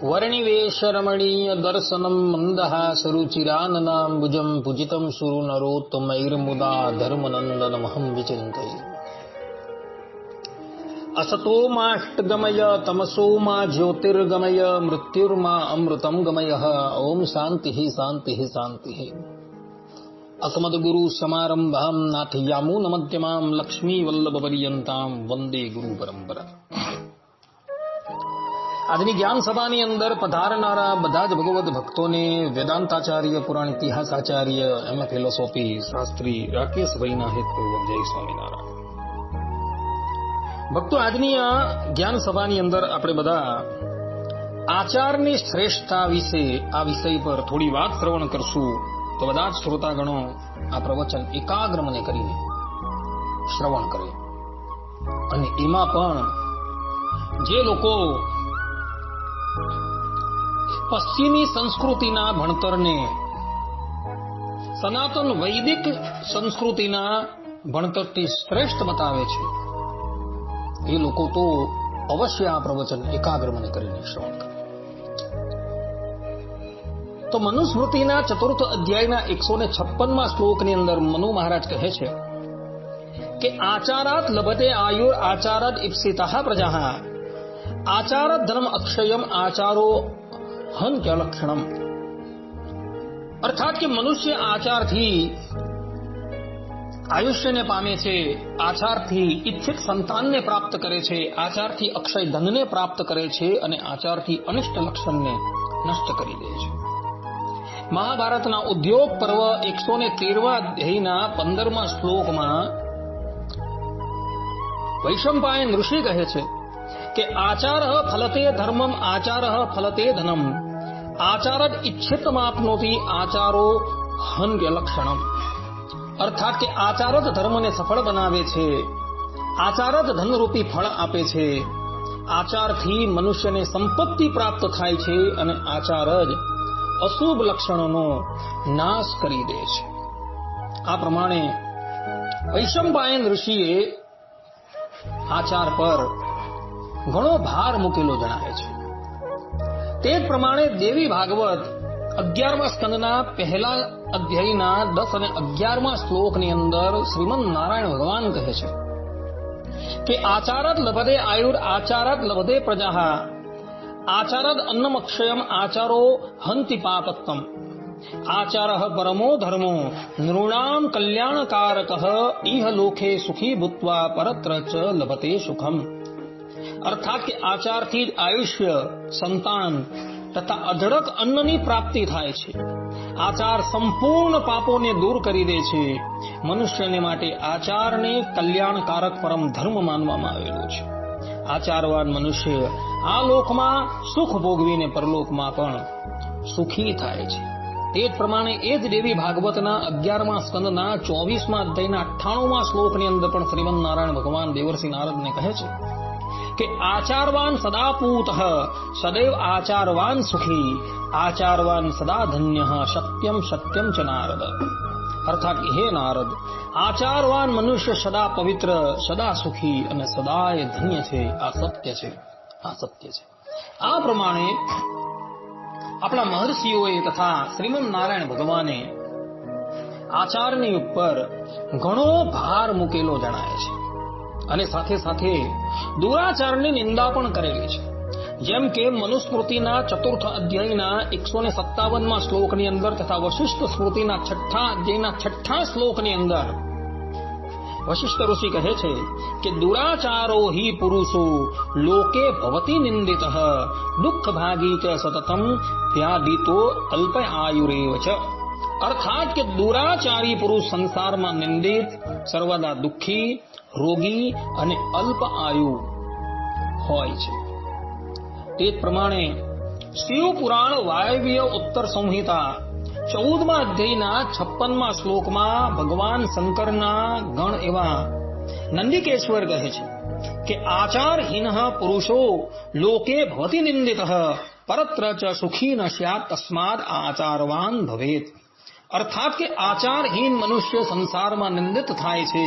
वर्णिवेशरमणीय दर्शनम मंदहासरुचिराननाम्बुजं पूजितं सुरु नरोत्तमैर्मुदा धर्मनन्दनमहं विचिन्तये। असतो माष्टगमय तमसो मा ज्योतिर्गमय मृत्युर्मा अमृतं गमयः। ओम शान्तिः शान्तिः शान्तिः। अस्मद्गुरु समारंभां नाथयामुनमध्यमां लक्ष्मीवल्लभपर्यन्तां वंदे गुरु परंपरा। આજની જ્ઞાન સભાની અંદર પધારનારા બધા જ ભગવદ ભક્તોને વેદાંતાચાર્ય, પુરાણ ઇતિહાસાચાર્ય, એમ ફિલોસોફી શાસ્ત્રી રાકેશભાઈના હેતપૂર્વક જય સ્વામિનારાયણ. ભક્તો, આજની આ જ્ઞાન સભાની અંદર આપણે બધા આચારની શ્રેષ્ઠતા વિશે આ વિષય પર થોડી વાત શ્રવણ કરશું. તો બધા જ શ્રોતાગણો આ પ્રવચન એકાગ્ર મને કરીને શ્રવણ કરે. અને એમાં પણ જે લોકો પશ્ચિમી સંસ્કૃતિના ભણતરને સનાતન વૈદિક સંસ્કૃતિના ભણતરથી શ્રેષ્ઠ બતાવે છે એ લોકો તો અવશ્ય આ પ્રવચન એકાગ્ર મને કરીને શ્રવણ કરે. તો મનુસ્મૃતિના 4th અધ્યાયના 156મા શ્લોકની અંદર મનુ મહારાજ કહે છે કે આચારાત લભતે આયુર આચારાદ ઇપ્સિતઃ પ્રજાઃ આચારાદ ધર્મ અક્ષયમ આચારો હંત્યલક્ષણમ. અર્થાત કે મનુષ્ય આચારથી આયુષ્યને પામે છે, આચારથી ઇચ્છિત સંતાનને પ્રાપ્ત કરે છે, આચારથી અક્ષય ધનને પ્રાપ્ત કરે છે અને આચારથી અનિષ્ટ લક્ષણને નષ્ટ કરી દે છે. મહાભારતના ઉદ્યોગ પર્વ 113 અધ્યાયના 15મા શ્લોકમાં વૈશંપાયન ઋષિ કહે છે કે આચાર ફલતે ધર્મમ આચાર ફલતે ધનમ આચારદ ઇચ્છિતમાપ્નોતિ આચારો હન્ય લક્ષણમ. અર્થાત કે આચાર જ ધર્મને સફળ બનાવે છે, આચાર જ ધનરૂપી ફળ આપે છે, આચારથી મનુષ્યને સંપત્તિ પ્રાપ્ત થાય છે અને આચાર જ અશુભ લક્ષણોનો નાશ કરી દે છે. આ પ્રમાણે વૈશંપાયન ઋષિએ આચાર પર ઘણો ભાર મૂકેલો જણાય છે. તે જ પ્રમાણે દેવી ભાગવત 11મા સ્કંદના પહેલા અધ્યાયના 10 અને 11મા શ્લોકની અંદર શ્રીમદ નારાયણ ભગવાન કહે છે કે આચારાદ લભતે આયુર આચારાદ લભતે પ્રજાઃ આચારાદ અન્નમ અક્ષયમ આચારો હંતિ પાપત્તમ આચારઃ પરમો ધર્મો નૃણામ કલ્યાણકારકઃ ઇહ લોકે સુખી ભૂત્વા પરત્ર ચ લભતે સુખમ. અર્થાત કે આચારથી જ આયુષ્ય, સંતાન તથા અઢળક અન્નની પ્રાપ્તિ થાય છે. આચાર સંપૂર્ણ પાપોને દૂર કરી દે છે. મનુષ્યને માટે આચારને કલ્યાણકારક પરમ ધર્મ માનવામાં આવેલો છે. આચારવાન મનુષ્ય આ લોકમાં સુખ ભોગવીને પરલોકમાં પણ સુખી થાય છે. તે જ પ્રમાણે એ જ દેવી ભાગવતના 11મા સ્કંદના 24મા અધ્યાયના 98મા શ્લોકની અંદર પણ શ્રીમદ નારાયણ ભગવાન દેવર્ષિ નારદને કહે છે કે આચારવાન સદા પૂતઃ સદૈવ આચારવાન સુખી આચારવાન સદા ધન્યઃ સત્યમ સત્યમ ચ નારદ. અર્થાત હે નારદ, આચારવાન મનુષ્ય સદા પવિત્ર, સદા સુખી અને સદાય ધન્ય છે. આ સત્ય છે, આ સત્ય છે. આ પ્રમાણે આપણા મહર્ષિઓએ તથા શ્રીમદ નારાયણ ભગવાને આચારની ઉપર ઘણો ભાર મૂકેલો જણાય છે અને સાથે સાથે દુરાચારની નિંદા પણ કરેલી છે. જેમ કે મનુસ્મૃતિના 4th અધ્યાયના 157મા શ્લોકની અંદર તથા વશિષ્ઠ સ્મૃતિના 6ઠા અધ્યાયના 6ઠા શ્લોકની અંદર વશિષ્ઠ ઋષિ કહે છે કે દુરાચારો હિ પુરુષો લોકે ભવતી નિંદિતઃ દુઃખ ભાગી ચ સતતમ વ્યાધિતો અલ્પ આયુરેવ ચ. અર્થાત કે દુરાચારી પુરુષ સંસારમાં નિંદિત, સર્વદા દુઃખી, રોગી અને અલ્પ આયુ હોય છે. તે જ પ્રમાણે શિવ પુરાણ વાયવ્ય ઉત્તર સંહિતા 14મા અધ્યાયના 56મા શ્લોકમાં ભગવાન શંકરના ગણ એવા નંદિકેશ્વર કહે છે કે આચારહીનઃ પુરુષો લોકે ભવતિ નિંદિતઃ પરત્ર ચ સુખી ન સ્યાત તસ્માદ આચારવાન ભવેત. અર્થાત કે આચારહીન મનુષ્ય સંસારમાં નિંદિત થાય છે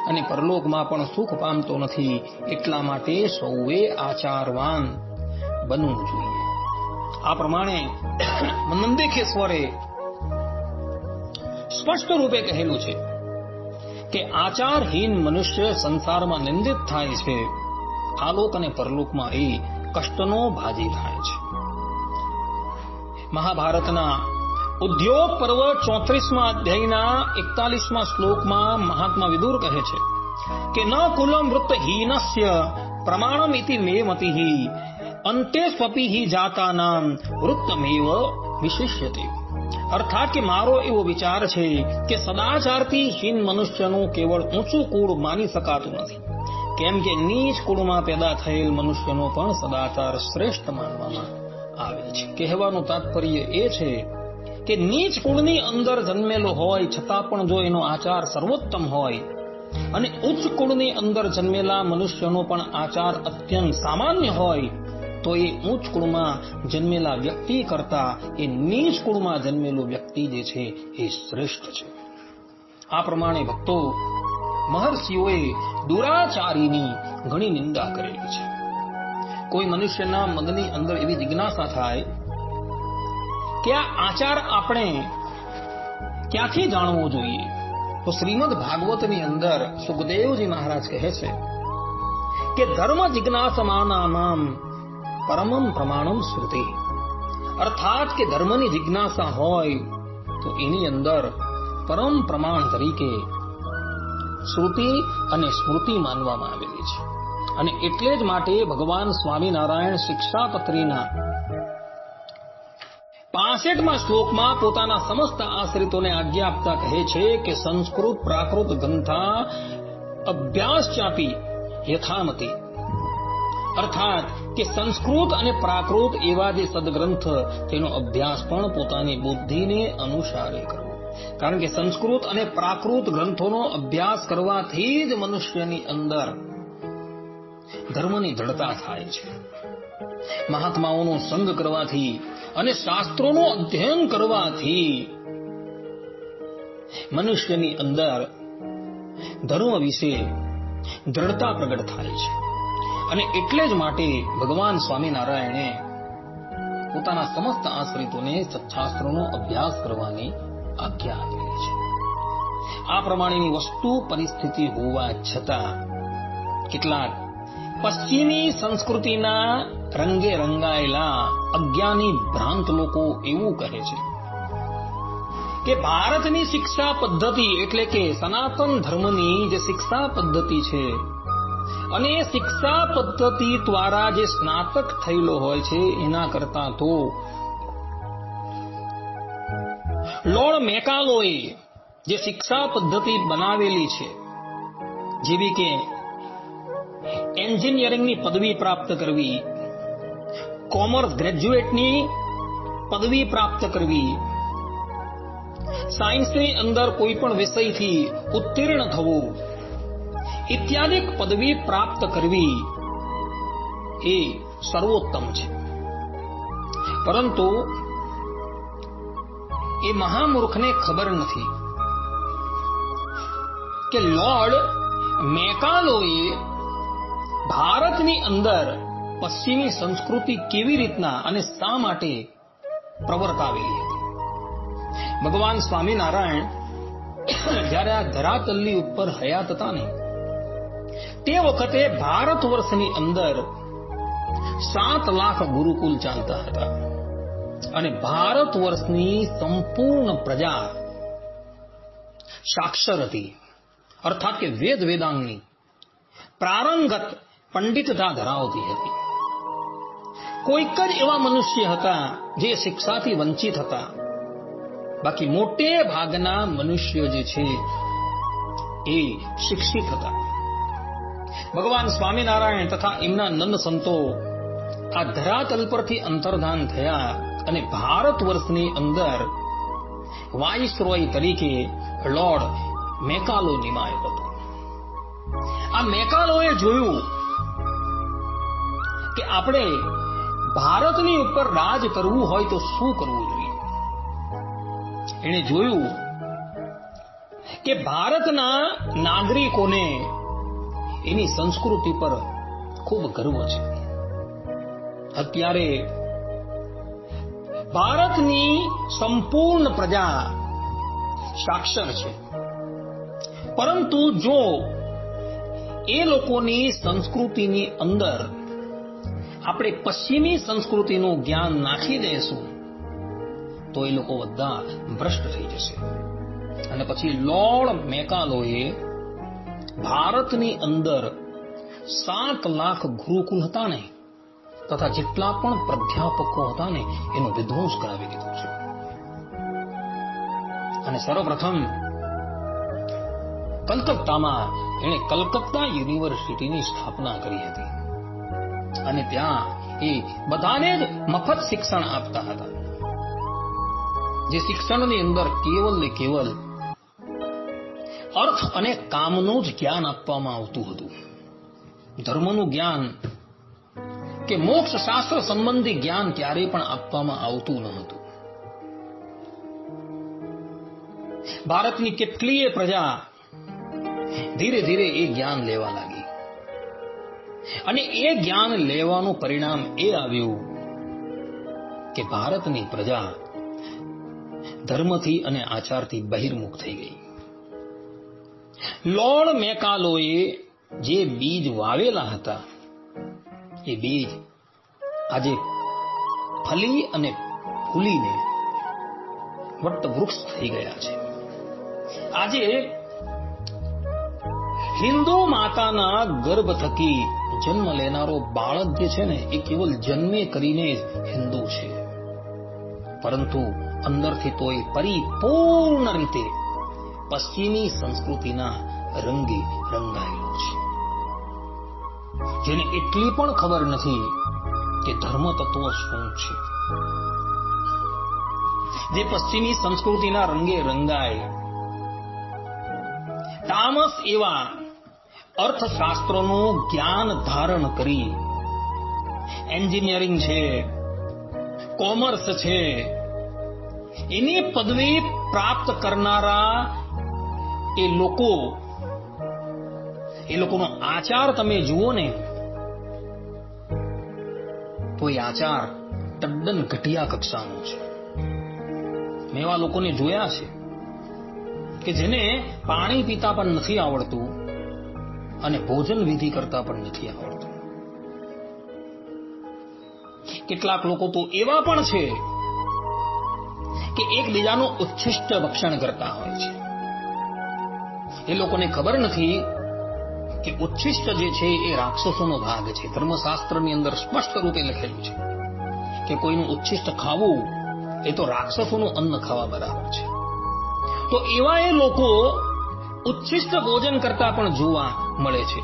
અને પરલોકમાં પણ સુખ પામતો નથી. એટલા માટે સૌએ આચારવાન બનવું જોઈએ. આ પ્રમાણે નંદિકેશ્વરે સ્પષ્ટ રૂપે કહેલું છે કે આચારહીન મનુષ્ય સંસારમાં નિંદિત થાય છે, આલોક અને પરલોકમાં એ કષ્ટનો ભાજી થાય છે. મહાભારતના ઉદ્યોગ પર્વ 34મા અધ્યાયના 41મા શ્લોકમાં મહાત્મા વિદુર કહે છે કે ન કુલમ વૃત્તહીનસ્ય પ્રમાણમ ઇતિ મે મતિઃ અંતે સ્વપિ જાતાનામ વૃત્તમેવ વિશિષ્યતે. અર્થાત કે મારો એવો વિચાર છે કે સદાચારથી હીન મનુષ્યનું કેવળ ઊંચું કુળ માની શકાતું નથી, કેમ કે નીચ કુળમાં પેદા થયેલ મનુષ્યનો પણ સદાચાર શ્રેષ્ઠ માનવામાં આવે છે. કહેવાનું તાત્પર્ય એ છે કે નીચ કુળની અંદર જન્મેલો હોય છતાં પણ જો એનો આચાર સર્વોત્તમ હોય અને ઉચ્ચ કુળની અંદર જન્મેલા મનુષ્યનો પણ આચાર અત્યંત સામાન્ય હોય તો એ ઉચ્ચ કુળમાં જન્મેલા વ્યક્તિ કરતા એ નીચ કુળમાં જન્મેલો વ્યક્તિ જે છે એ શ્રેષ્ઠ છે. આ પ્રમાણે ભક્તો મહર્ષિઓએ દુરાચારીની ઘણી નિંદા કરેલી છે. કોઈ મનુષ્યના મનની અંદર એવી જિજ્ઞાસા થાય કે આ આચાર આપણે ક્યાંથી જાણવો જોઈએ, તો શ્રીમદ ભાગવતની અંદર સુખદેવજી મહારાજ કહે છે કે ધર્મ જિજ્ઞાસમાનાનામ પરમમ પ્રમાણમ શ્રુતિ. અર્થાત કે ધર્મની જિજ્ઞાસા હોય તો એની અંદર પરમ પ્રમાણ તરીકે શ્રુતિ અને સ્મૃતિ માનવામાં આવેલી છે. અને એટલે જ માટે ભગવાન સ્વામિનારાયણ શિક્ષાપત્રીના 65મા શ્લોકમાં પોતાના સમસ્ત આશ્રિતોને આજ્ઞા આપતા કહે છે કે સંસ્કૃત પ્રાકૃત ગ્રંથા અભ્યાસચાપી યથામતિ. અર્થાત કે સંસ્કૃત અને પ્રાકૃત એવા જે સદગ્રંથ તેનો અભ્યાસ પણ પોતાની બુદ્ધિને અનુસારે કરવો. કારણ કે સંસ્કૃત અને પ્રાકૃત ગ્રંથોનો અભ્યાસ કરવાથી જ મનુષ્યની અંદર ધર્મની દ્રઢતા થાય છે. મહાત્માઓનો સંગ કરવાથી અને શાસ્ત્રોનું અધ્યયન કરવાથી મનુષ્યની અંદર ધર્મ વિશે દ્રઢતા પ્રગટ થાય છે. અને એટલે જ માટે ભગવાન સ્વામિનારાયણે પોતાના સમસ્ત આશ્રિતોને સત્શાસ્ત્રોનો અભ્યાસ કરવાની આજ્ઞા આપેલી છે. આ પ્રમાણેની વસ્તુ પરિસ્થિતિ હોવા છતાં કેટલાક પશ્ચિમી સંસ્કૃતિના રંગે રંગાયેલા અજ્ઞાની ભ્રાંત લોકો એવું કહે છે કે ભારતની શિક્ષા પદ્ધતિ એટલે કે સનાતન ધર્મની જે શિક્ષા પદ્ધતિ છે અને એ શિક્ષા પદ્ધતિ દ્વારા જે સ્નાતક થયેલો હોય છે એના કરતા તો લોર્ડ મેકાલોએ જે શિક્ષા પદ્ધતિ બનાવેલી છે, જેવી કે એન્જિનિયરિંગની પદવી પ્રાપ્ત કરવી, કોમર્સ ગ્રેજ્યુએટની પદવી પ્રાપ્ત કરવી, સાયન્સની અંદર કોઈ પણ વિષયથી ઉત્તીર્ણ થવું ઇત્યાદિ પદવી પ્રાપ્ત કરવી એ સર્વોત્તમ છે. પરંતુ એ મહામૂર્ખને ખબર નથી કે લોર્ડ મેકાલોએ ભારતની અંદર પશ્ચિમી સંસ્કૃતિ કેવી રીતના અને શા માટે પ્રવર્તાવેલી હતી. ભગવાન સ્વામિનારાયણ જ્યારે આ ધરાતલની ઉપર હયાત હતા ને તે વખતે ભારત વર્ષની અંદર 7 લાખ ગુરુકુલ ચાલતા હતા અને ભારત વર્ષની સંપૂર્ણ પ્રજા સાક્ષર હતી. અર્થાત કે વેદ વેદાંગની પ્રારંગત પંડિતતા ધરાવતી હતી. કોઈક જ એવા મનુષ્ય હતા જે શિક્ષાથી વંચિત હતા. બાકી મોટે ભાગના મનુષ્ય જે છે એ શિક્ષિત હતા. ભગવાન સ્વામિનારાયણ તથા એમના નંદ સંતો આ ધરાતલ પરથી અંતર્ધાન થયા અને ભારત વર્ષની અંદર વાઇસરોય તરીકે લોર્ડ મેકાલો નિમાયો હતો. આ મેકાલોએ જોયું કે આપણે ભારતની ઉપર રાજ કરવું હોય તો શું કરવું જોઈએ. એણે જોયું કે ભારતના નાગરિકોને એની સંસ્કૃતિ પર ખૂબ ગર્વ છે. અત્યારે ભારતની સંપૂર્ણ પ્રજા સાક્ષર છે, પરંતુ જો એ લોકોની સંસ્કૃતિની અંદર આપણે પશ્ચિમી સંસ્કૃતિનું જ્ઞાન નાખી દઈશું તો એ લોકો બધા ભ્રષ્ટ થઈ જશે. અને પછી લોર્ડ મેકાલોએ ભારતની અંદર 7 લાખ ગુરુકુલ હતા ને, તથા જેટલા પણ પ્રાધ્યાપકો હતા ને, એનો વિધ્વંસ કરાવી દીધો છે. અને સર્વપ્રથમ કલકત્તામાં એણે કલકત્તા યુનિવર્સિટીની સ્થાપના કરી હતી. અને ત્યાં એ બધાને જ મફત શિક્ષણ આપતા હતા. જે શિક્ષણની અંદર કેવલ ને કેવલ અર્થ અને કામનું જ જ્ઞાન આપવામાં આવતું હતું. ધર્મનું જ્ઞાન કે મોક્ષ શાસ્ત્ર સંબંધી જ્ઞાન ક્યારેય પણ આપવામાં આવતું ન હતું. ભારતની કેટલીય પ્રજા ધીરે ધીરે એ જ્ઞાન લેવા લાગી. અને એ જ્ઞાન લેવાનું પરિણામ એ આવ્યું કે ભારતની પ્રજા ધર્મથી અને આચારથી બહિર્મુખ થઈ ગઈ. લોર્ડ મેકાલોએ જે બીજ વાવેલા હતા એ બીજ આજે ફલી અને ફૂલીને વટવૃક્ષ થઈ ગયા છે. આજે હિન્દુ માતાના ગર્ભ થકી જન્મ લેનારો બાળક જે છે ને, એ કેવલ જન્મે કરીને જ હિન્દુ છે, પરંતુ અંદરથી તો એ પરિપૂર્ણ રીતે પશ્ચિમી સંસ્કૃતિના રંગે રંગાયેલો છે. જેને એટલી પણ ખબર નથી કે ધર્મ તત્વ શું છે. જે પશ્ચિમી સંસ્કૃતિના રંગે રંગાય, તામસ એવા અર્થશાસ્ત્રોનું જ્ઞાન ધારણ કરી એન્જિનિયરિંગ છે, કોમર્સ છે, એની પદવી પ્રાપ્ત કરનારા એ લોકોનો આચાર તમે જુઓ ને, તો એ આચાર તદ્દન ઘટિયા કક્ષાનો છે. મેં એવા લોકોને જોયા છે કે જેને પાણી પીતા પણ નથી આવડતું અને ભોજન વિધિ કરતા પણ નથી આવડતું. કેટલાક લોકો તો એવા પણ છે કે એકબીજાનું ઉચ્છિષ્ટ ભક્ષણ કરતા હોય છે. એ લોકોને ખબર નથી કે ઉચ્છિષ્ટ જે છે એ રાક્ષસોનો ભાગ છે. ધર્મશાસ્ત્રની અંદર સ્પષ્ટ રૂપે લખેલું છે કે કોઈનું ઉચ્છિષ્ટ ખાવું એ તો રાક્ષસોનું અન્ન ખાવા બરાબર છે. તો એવા એ લોકો ઉચ્છિષ્ટ ભોજન કરતા પણ જોવા મળે છે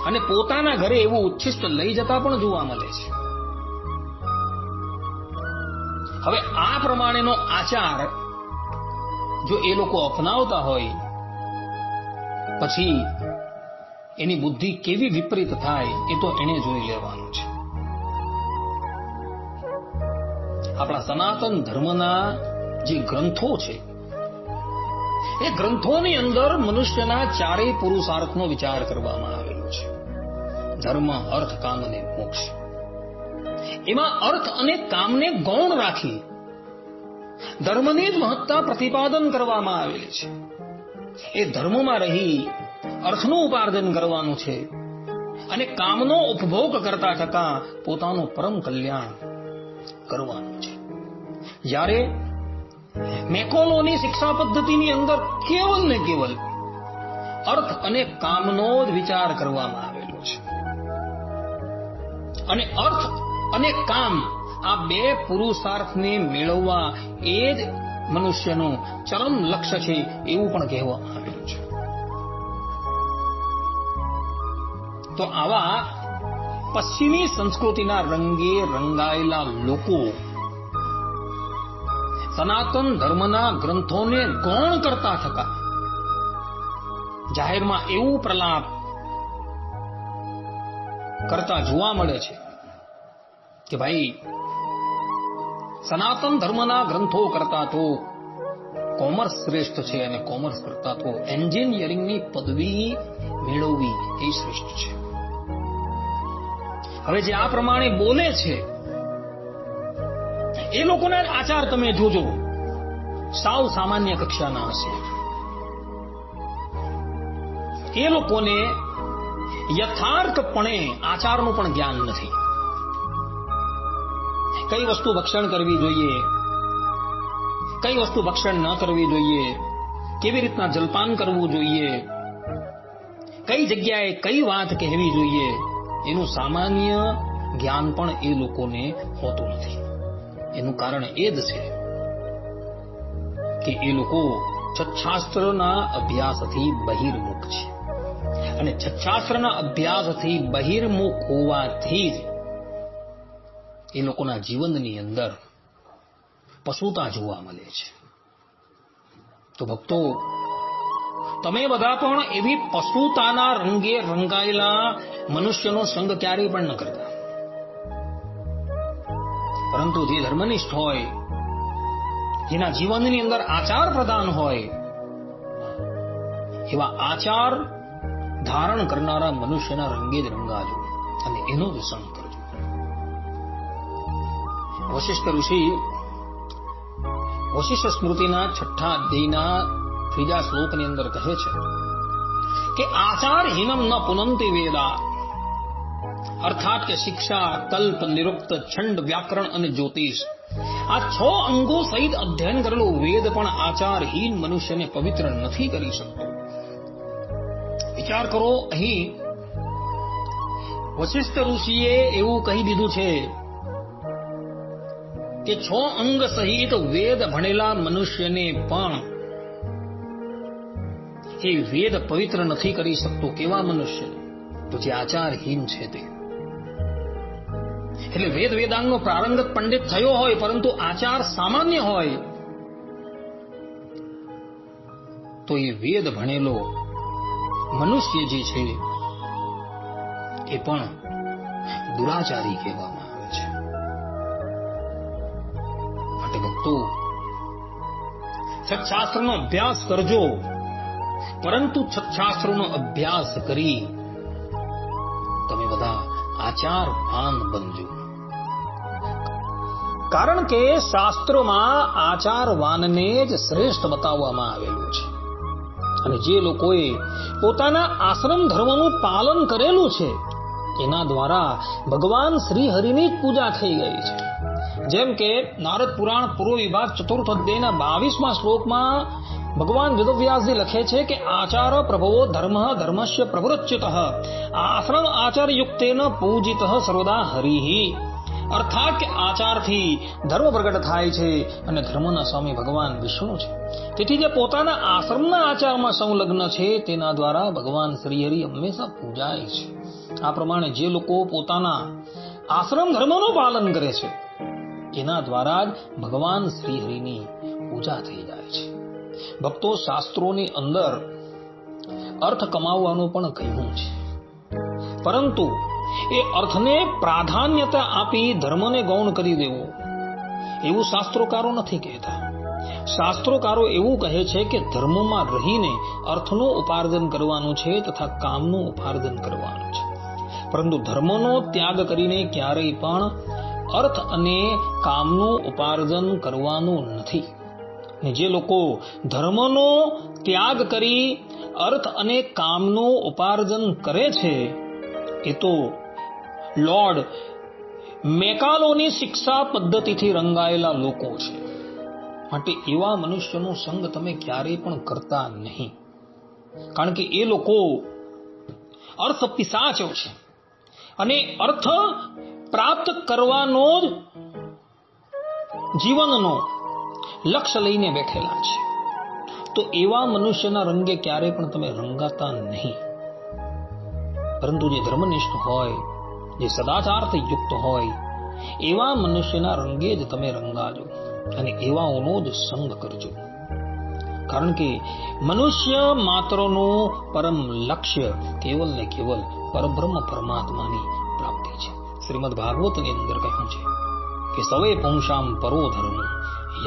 અને પોતાના ઘરે એવું ઉચ્છિષ્ટ લઈ જતા પણ જોવા મળે છે. હવે આ પ્રમાણેનો આચાર જો એ લોકો અપનાવતા હોય, પછી એની બુદ્ધિ કેવી વિપરીત થાય એ તો એને જોઈ લેવાનું છે. આપણા સનાતન ધર્મના જે ગ્રંથો છે, એ ગ્રંથોની અંદર મનુષ્યના ચારેય પુરુષાર્થનો વિચાર કરવામાં આવેલો છે. ધર્મ, અર્થ, કામ અને મોક્ષ. એમાં અર્થ અને કામને ગૌણ રાખી ધર્મની જ મહત્તા પ્રતિપાદન કરવામાં આવેલી છે. એ ધર્મમાં રહી અર્થનું ઉપાર્જન કરવાનું છે અને કામનો ઉપભોગ કરતા થતા પોતાનું પરમ કલ્યાણ કરવાનું છે. જ્યારે મેકોલોની શિક્ષા પદ્ધતિની અંદર કેવલ ને કેવલ અર્થ અને કામનો જ વિચાર કરવામાં આવેલો છે. અને અર્થ અને કામ આ બે પુરુષાર્થને મેળવવા એ જ મનુષ્યનું ચરમ લક્ષ્ય છે એવું પણ કહેવામાં આવેલું છે. તો આવા પશ્ચિમી સંસ્કૃતિના રંગે રંગાયેલા લોકો સનાતન ધર્મના ગ્રંથોને ગૌણ કરતા થતા જાહેરમાં એવું પ્રલાપ કરતા જોવા મળે છે કે ભાઈ, સનાતન ધર્મના ગ્રંથો કરતા તો કોમર્સ શ્રેષ્ઠ છે અને કોમર્સ કરતા તો એન્જિનિયરિંગની પદવી મેળવવી એ શ્રેષ્ઠ છે. હવે જે આ પ્રમાણે બોલે છે એ લોકોના આચાર તમે જોજો સાવ સામાન્ય કક્ષાના હશે. એ લોકોને યથાર્થપણે આચારનું પણ જ્ઞાન નથી. કઈ વસ્તુ ભક્ષણ કરવી જોઈએ, કઈ વસ્તુ ભક્ષણ ન કરવી જોઈએ, કેવી રીતના જલપાન કરવું જોઈએ, કઈ જગ્યાએ કઈ વાત કહેવી જોઈએ, એનું સામાન્ય જ્ઞાન પણ એ લોકોને હોતું નથી. એનું કારણ એ જ છે કે એ લોકો છઠ્ઠાસ્ત્રના અભ્યાસથી બહિર્મુખ છે. અને છઠ્ઠાસ્ત્રના અભ્યાસથી બહિર્મુખ હોવાથી જ એ લોકોના જીવનની અંદર પશુતા જોવા મળે છે. તો ભક્તો, તમે બધા પણ એવી પશુતાના રંગે રંગાયેલા મનુષ્યનો સંગ ક્યારેય પણ ન કરતા. પરંતુ જે ધર્મનિષ્ઠ હોય, જેના જીવનની અંદર આચાર પ્રધાન હોય, એવા આચાર ધારણ કરનારા મનુષ્યના રંગે જ રંગાજો અને એનો જ સંગ કરજો. વશિષ્ઠ ઋષિ વશિષ્ઠ સ્મૃતિના 6ઠ્ઠા અધ્યાયના 3જા શ્લોકની અંદર કહે છે કે આચારહીનમ ન પુનંતિ વેદા, અર્થાત કે શિક્ષા, કલ્પ, નિરુક્ત, છંદ, વ્યાકરણ અને જ્યોતિષ, આ 6 અંગો સહિત અધ્યયન કરેલું વેદ પણ આચારહીન મનુષ્યને પવિત્ર નથી કરી શકતો. વિચાર કરો, અહીં વશિષ્ઠ ઋષિએ એવું કહી દીધું છે કે 6 અંગ સહિત વેદ ભણેલા મનુષ્યને પણ એ વેદ પવિત્ર નથી કરી શકતો. કેવા મનુષ્ય? તો જે આચારહીન છે તે. એટલે વેદ વેદાંગનો પ્રારંગત પંડિત થયો હોય પરંતુ આચાર સામાન્ય હોય તો એ વેદ ભણેલો મનુષ્ય જે છે એ પણ દુરાચારી કહેવામાં આવે છે. માટે ભક્તો, છઠ્ઠાસ્ત્રનો અભ્યાસ કરજો, પરંતુ છઠ્ઠાસ્ત્રનો અભ્યાસ કરી તમે બધા આચારવાન બનજો. કારણ કે શાસ્ત્રોમાં આચારવાનને જ શ્રેષ્ઠ બતાવવામાં આવેલું છે. અને જે લોકોએ પોતાના આશ્રમ ધર્મનું પાલન કરેલું છે એના દ્વારા ભગવાન શ્રી હરિની જ પૂજા થઈ ગઈ છે. જેમ કે નારદ પુરાણ પૂર્વ વિભાગ 4th અધ્યાયના 22મા શ્લોકમાં ભગવાન વેદવ્યાસજી લખે છે કે આચાર પ્રભવો ધર્મ ધર્મસ્ય પ્રવૃચ્યુત આશ્રમ આચારયુક્તેન પૂજિત સર્વદા હરિ. અર્થાત કે આચારથી ધર્મ પ્રગટ થાય છે અને ધર્મના સ્વામી ભગવાન વિષ્ણુ છે. તેથી જે પોતાના આશ્રમના આચારમાં સંલગ્ન છે તેના દ્વારા ભગવાન શ્રી હરિ હંમેશા પૂજાય છે. આ પ્રમાણે જે લોકો પોતાના આશ્રમ ધર્મનું પાલન કરે છે એના દ્વારા જ ભગવાન શ્રી હરિની પૂજા થઈ જાય છે. ભક્તો, શાસ્ત્રોની અંદર અર્થ કમાવવાનું પણ કહ્યું છે, પરંતુ એ અર્થને પ્રાધાન્યતા આપી ધર્મને ગૌણ કરી દેવો એવું શાસ્ત્રોકારો નથી કહેતા. શાસ્ત્રોકારો એવું કહે છે કે ધર્મમાં રહીને અર્થનું ઉપાર્જન કરવાનું છે તથા કામનું ઉપાર્જન કરવાનું છે, પરંતુ ધર્મનો ત્યાગ કરીને ક્યારેય પણ અર્થ અને કામનું ઉપાર્જન કરવાનું નથી. જે લોકો ધર્મનો ત્યાગ કરી અર્થ અને કામનું ઉપાર્જન કરે છે એ તો લોર્ડ મેકાલોની શિક્ષા પદ્ધતિથી રંગાયેલા લોકો છે. માટે એવા મનુષ્યનો સંગ તમે ક્યારેય પણ કરતા નહીં. કારણ કે એ લોકો અર્થ પિશાચો છે અને અર્થ પ્રાપ્ત કરવાનો જ જીવનનો લક્ષ્ય લઈને બેઠેલા છે. તો એવા મનુષ્યના રંગે ક્યારેય પણ તમે રંગાતા નહીં. પરંતુ જે ધર્મનિષ્ઠ હોય, જે સદાચારથી યુક્ત હોય એવા મનુષ્યના રંગે જ તમે રંગાજો અને એવાઓનો જ સંગ કરજો. કારણ કે મનુષ્ય માત્રનું પરમ લક્ષ્ય કેવલ ને કેવલ પરબ્રહ્મ પરમાત્માની પ્રાપ્તિ છે. શ્રીમદ ભાગવતની અંદર કહ્યું છે કે સવે પુંસામ પરો ધર્મ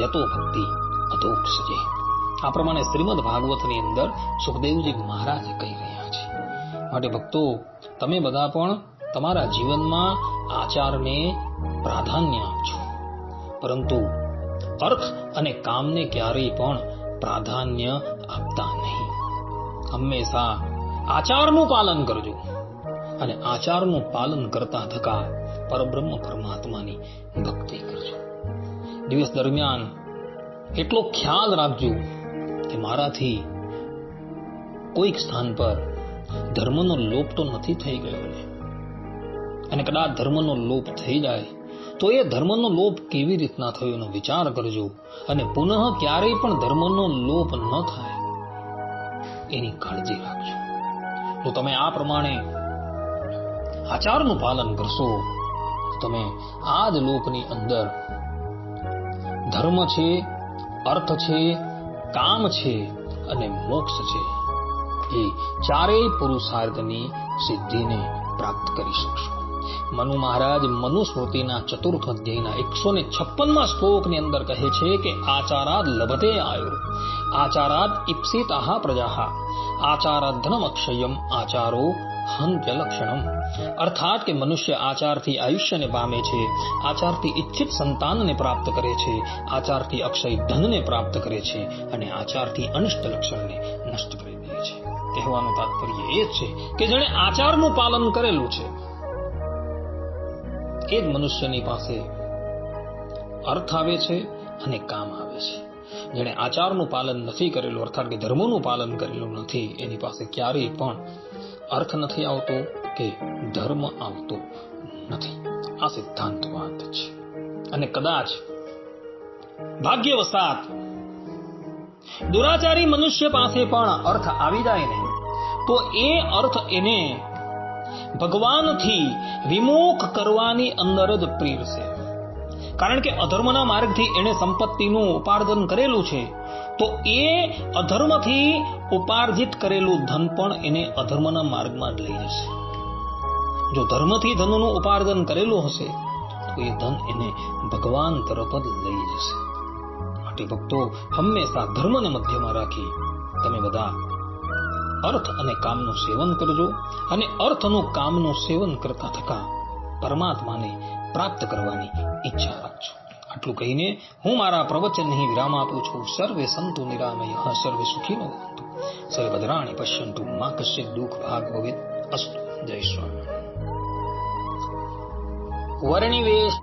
યતો ભક્તિ અધોક્ષજે. આ પ્રમાણે શ્રીમદ ભાગવતની અંદર સુખદેવજી મહારાજ કહી રહ્યા છે. માટે ભક્તો, તમે બધા પણ તમારા જીવનમાં આચારને પ્રાધાન્ય આપજો, પરંતુ અર્થ અને કામને ક્યારેય પણ પ્રાધાન્ય આપતા નહીં. હંમેશા આચારનું પાલન કરજો અને આચારનું પાલન કરતા થતા પરબ્રહ્મ પરમાત્માની ભક્તિ કરજો. દિવસ દરમિયાન એટલો ખ્યાલ રાખજો કે મારાથી કોઈક સ્થાન પર ધર્મનો લોપ તો નથી થઈ ગયો ને, અને કદાચ ધર્મનો લોપ થઈ જાય તો એ ધર્મનો લોપ કેવી રીતના થયો એનો વિચાર કરજો, અને પુનઃ ક્યારેય પણ ધર્મનો લોપ ન થાય એની કાળજી રાખજો. જો તમે આ પ્રમાણે આચારનું પાલન કરશો તો તમે આ જ લોકની અંદર ધર્મ છે, અર્થ છે, કામ છે અને મોક્ષ છે એ ચારેય પુરુષાર્થની સિદ્ધિને પ્રાપ્ત કરી શકશો. મનુ મહારાજ મનુસ્મૃતિના 4th અધ્યાયના 156માં શ્લોકની અંદર કહે છે કે આચારાદ લભતે આયુર, આચારાદ ઇપ્સિતાઃ પ્રજાઃ, આચારાદ ધનમક્ષયમ, આચારો હંત્યલક્ષણમ. અર્થાત કે મનુષ્ય આચારથી આયુષ્યને પામે છે, આચારથી ઈચ્છિત સંતાનને પ્રાપ્ત કરે છે, આચારથી અક્ષય ધનને પ્રાપ્ત કરે છે અને આચારથી અનિષ્ટ લક્ષણને નષ્ટ કરી દે છે. કહેવાનું તાત્પર્ય એ છે કે જેણે આચારનું પાલન કરેલું છે એ જ મનુષ્યની પાસે અર્થ આવે છે અને કામ આવે છે. જેણે આચારનું પાલન નથી કરેલું, અર્થાત કે ધર્મોનું પાલન કરેલું નથી, એની પાસે ક્યારેય પણ અર્થ નથી આવતો કે ધર્મ આવતો નથી. આ સિદ્ધાંત વાત છે. અને કદાચ ભાગ્યવશાત દુરાચારી મનુષ્ય પાસે પણ અર્થ આવી જાય ને તો એ અર્થ એને ભગવાનથી વિમુખ કરવાની અંદર જ પ્રેરશે. કારણ કે અધર્મના માર્ગથી એને સંપત્તિનું ઉપાર્જન કરેલું છે, તો એ અધર્મથી ઉપાર્જિત કરેલું ધન પણ એને અધર્મના માર્ગમાં જ લઈ જશે. જો ધર્મથી ધનનું ઉપાર્જન કરેલું હશે તો એ ધન એને ભગવાન તરફ જ લઈ જશે. માટે ભક્તો, હંમેશા ધર્મને મધ્યમાં રાખી તમે બધા અર્થ અને કામનું સેવન કરજો, અને અર્થનું કામનું સેવન કરતા થતા પરમાત્માને પ્રાપ્ત કરવાની ઈચ્છા રાખજો. આટલું કહીને હું મારા પ્રવચનને વિરામ આપું છું. સર્વે સંતુ નિરામયઃ, સર્વે સુખીનો ભવન્તુ, સર્વે ભદ્રાણિ પશ્યન્તુ, મા કશ્ચિત દુઃખ ભાગ ભવેत्. અસ્તુ. જય સ્વામિનારાયણ. વર્ણિવેશ